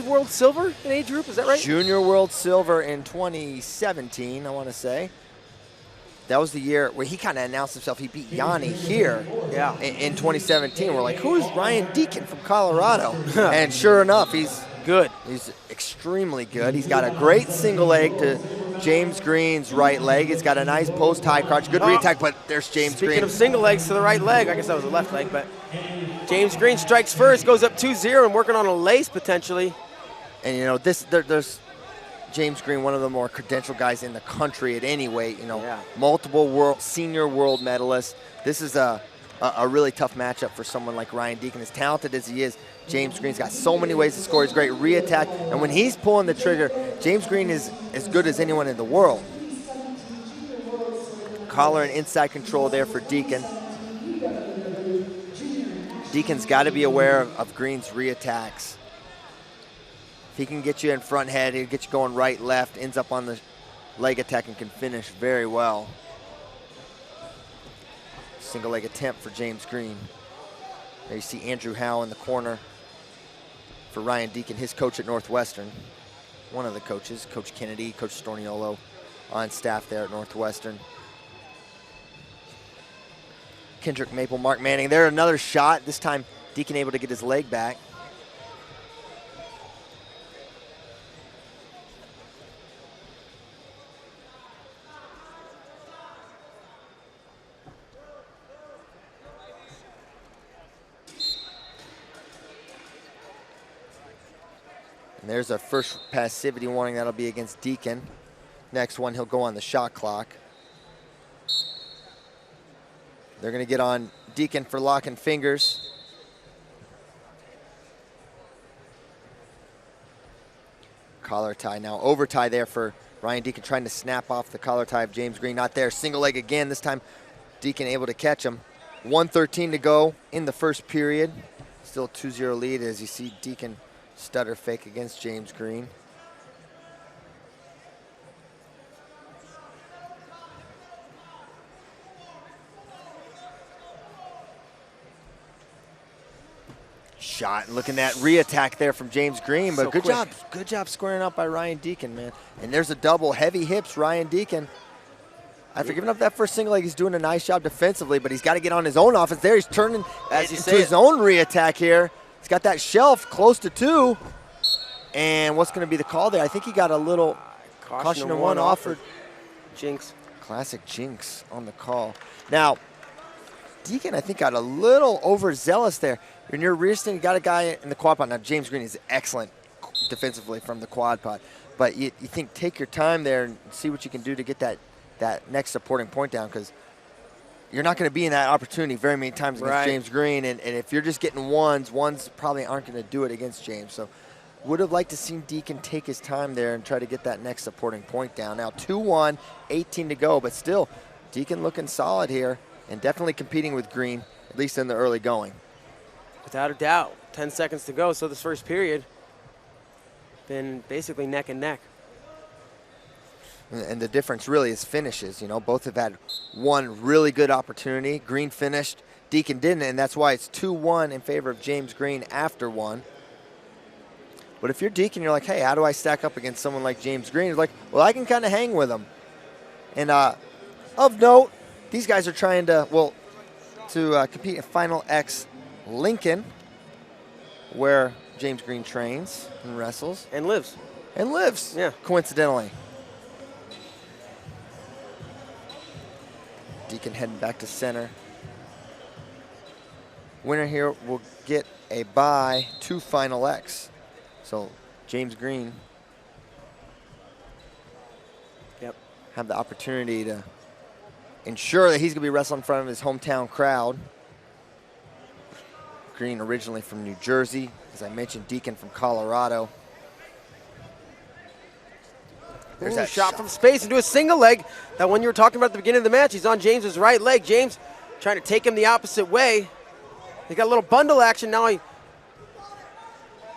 world silver in age group, is that right? Junior world silver in 2017, I want to say. That was the year where he kind of announced himself. He beat Yanni here in 2017. We're like, who's Ryan Deakin from Colorado? And sure enough, he's good. He's extremely good. He's got a great single leg to James Green's right leg. He's got a nice post high crotch, good re-attack, but there's James Green. Speaking of single legs to the right leg, I guess that was the left leg, but James Green strikes first, goes up 2-0 and working on a lace potentially. And, you know, there's James Green, one of the more credentialed guys in the country at any weight, you know, multiple senior world medalists. This is a really tough matchup for someone like Ryan Deakin. As talented as he is, James Green's got so many ways to score. He's great re-attack, and when he's pulling the trigger, James Green is as good as anyone in the world. Collar and inside control there for Deakin. Deakin's got to be aware of Green's re-attacks. If he can get you in front head, he'll get you going right, left, ends up on the leg attack and can finish very well. Single leg attempt for James Green. There you see Andrew Howe in the corner for Ryan Deakin, his coach at Northwestern. One of the coaches, Coach Kennedy, Coach Storniolo on staff there at Northwestern. Kendrick Maple, Mark Manning. There, another shot. This time, Deakin able to get his leg back. And there's a first passivity warning. That'll be against Deakin. Next one, he'll go on the shot clock. They're going to get on Deakin for locking fingers. Collar tie now. Over tie there for Ryan Deakin, trying to snap off the collar tie of James Green. Not there. Single leg again. This time, Deakin able to catch him. 1:13 to go in the first period. Still 2-0 lead as you see Deakin stutter fake against James Green. Shot, and looking at re-attack there from James Green, but good job squaring up by Ryan Deakin, man. And there's a double, heavy hips, Ryan Deakin. After giving up that first single leg, he's doing a nice job defensively, but he's got to get on his own offense there. He's turning to his own re-attack here. He's got that shelf close to 2. And what's going to be the call there? I think he got a little caution and 1 offered. Jinx. Classic jinx on the call. Now, Deakin, I think, got a little overzealous there. You're near rear stand, you got a guy in the quad pod. Now, James Green is excellent defensively from the quad pod. But you think, take your time there and see what you can do to get that next supporting point down, because you're not going to be in that opportunity very many times against James Green. And if you're just getting ones probably aren't going to do it against James. So would have liked to see Deakin take his time there and try to get that next supporting point down. Now 2-1, 18 to go, but still Deakin looking solid here and definitely competing with Green, at least in the early going. Without a doubt. 10 seconds to go, so this first period been basically neck and neck. And the difference really is finishes. You know, both have had one really good opportunity. Green finished, Deakin didn't, and that's why it's 2-1 in favor of James Green after one. But if you're Deakin, you're like, hey, how do I stack up against someone like James Green? You're like, well, I can kind of hang with him. And of note, these guys are trying to, compete in Final X Lincoln, where James Green trains and wrestles. And lives. Yeah. Coincidentally. Deakin heading back to center. Winner here will get a bye to Final X. So James Green have the opportunity to ensure that he's going to be wrestling in front of his hometown crowd. Green originally from New Jersey. As I mentioned, Deakin from Colorado. There's that shot from space into a single leg. That one you were talking about at the beginning of the match. He's on James's right leg. James trying to take him the opposite way. They got a little bundle action now.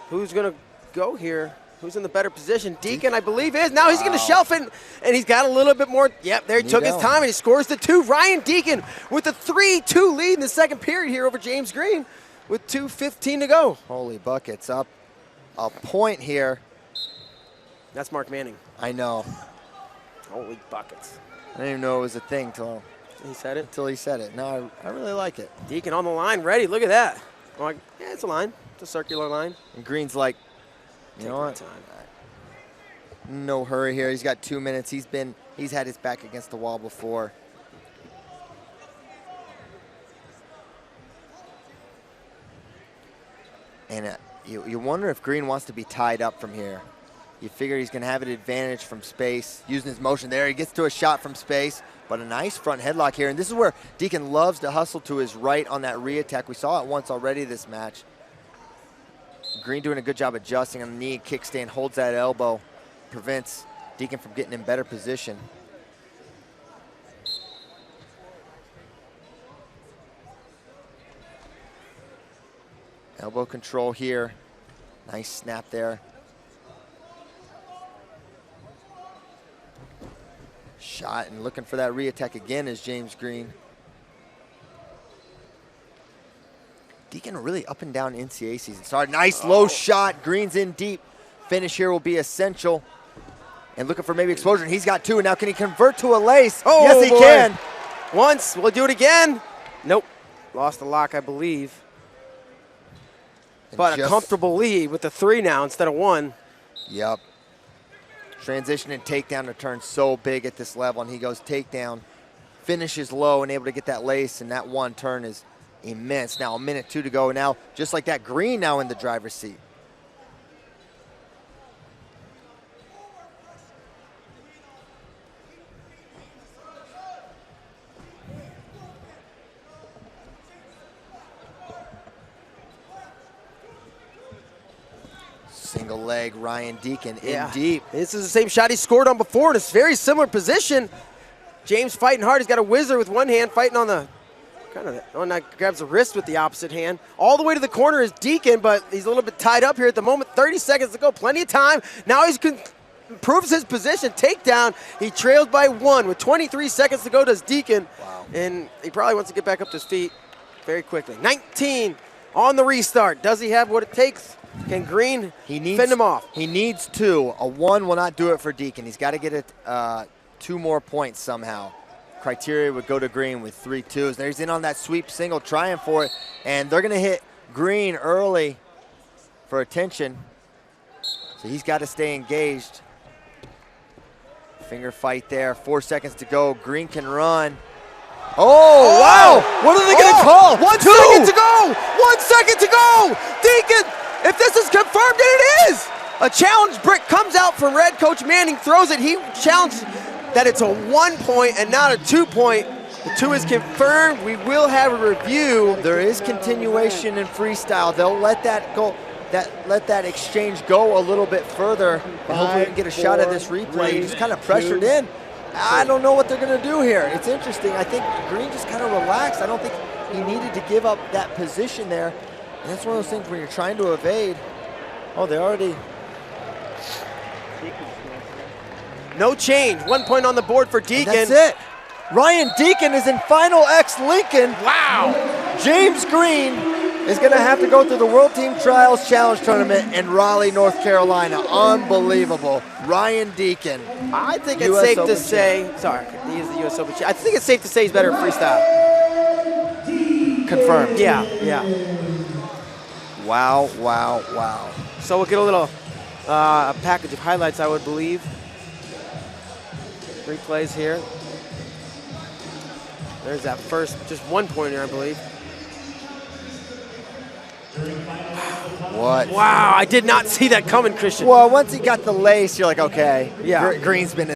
Who's going to go here? Who's in the better position? Deakin, I believe, is. Now he's going to shelf it, and he's got a little bit more. Yep, there he took his time, and he scores the 2. Ryan Deakin with a 3-2 lead in the second period here over James Green with 2:15 to go. Holy buckets, up a point here. That's Mark Manning. I know. Holy buckets. I didn't even know it was a thing till he said it. Until he said it. No, I really like it. Deakin on the line, ready. Look at that. I'm like, yeah, it's a line. It's a circular line. And Green's like, you know what? Time. No hurry here. He's got 2 minutes. He's had his back against the wall before. And you wonder if Green wants to be tied up from here. You figure he's going to have an advantage from space, using his motion there. He gets to a shot from space, but a nice front headlock here. And this is where Deakin loves to hustle to his right on that re-attack. We saw it once already this match. Green doing a good job adjusting on the knee, kickstand, holds that elbow, prevents Deakin from getting in better position. Elbow control here. Nice snap there. Shot and looking for that re-attack again is James Green. Deakin really up and down NCAA season. Sorry, nice low shot. Green's in deep. Finish here will be essential. And looking for maybe exposure. And he's got two. Now can he convert to a lace? Oh, yes, he boy. can. Once. We'll do it again. Nope. Lost the lock, I believe. But a comfortable lead with the 3 now instead of 1. Yep. Transition and takedown return so big at this level, and he goes takedown, finishes low, and able to get that lace, and that 1 turn is immense. Now 1:02 to go. Now, just like that, Green now in the driver's seat. Single leg, Ryan Deakin in deep. This is the same shot he scored on before in a very similar position. James fighting hard. He's got a whizzer with one hand, fighting on the grabs the wrist with the opposite hand. All the way to the corner is Deakin, but he's a little bit tied up here at the moment. 30 seconds to go, plenty of time. Now he improves his position, takedown. He trails by 1 with 23 seconds to go, does Deakin. Wow. And he probably wants to get back up to his feet very quickly. 19 on the restart. Does he have what it takes? Can Green fend him off? He needs 2. A 1 will not do it for Deakin. He's got to get it 2 more points somehow. Criteria would go to Green with 3 2s. There he's in on that sweep single, trying for it. And they're going to hit Green early for attention. So he's got to stay engaged. Finger fight there. 4 seconds to go. Green can run. Oh, wow! What are they going to call? 1 second to go! 1 second to go! Deakin! If this is confirmed, and it is! A challenge brick comes out from Red. Coach Manning throws it. He challenged that it's a 1 point and not a 2 point. The 2 is confirmed. We will have a review. There is continuation in freestyle. They'll let that go. Let that exchange go a little bit further. And hopefully we can get a shot at this replay. He just kind of pressured in. I don't know what they're going to do here. It's interesting. I think Green just kind of relaxed. I don't think he needed to give up that position there. And that's one of those things when you're trying to evade. Oh, they already. No change. 1 point on the board for Deakin. That's it. Ryan Deakin is in Final X Lincoln. Wow. James Green is going to have to go through the World Team Trials Challenge Tournament in Raleigh, North Carolina. Unbelievable. Ryan Deakin. I think it's safe to say, sorry, he is the U.S. Open champ. I think it's safe to say he's better at freestyle. Confirmed. Yeah. Wow, wow, wow. So we'll get a little package of highlights, I would believe. Replays here. There's that first, just 1 pointer, I believe. What? Wow, I did not see that coming, Christian. Well, once he got the lace, you're like, okay. Yeah. Green's been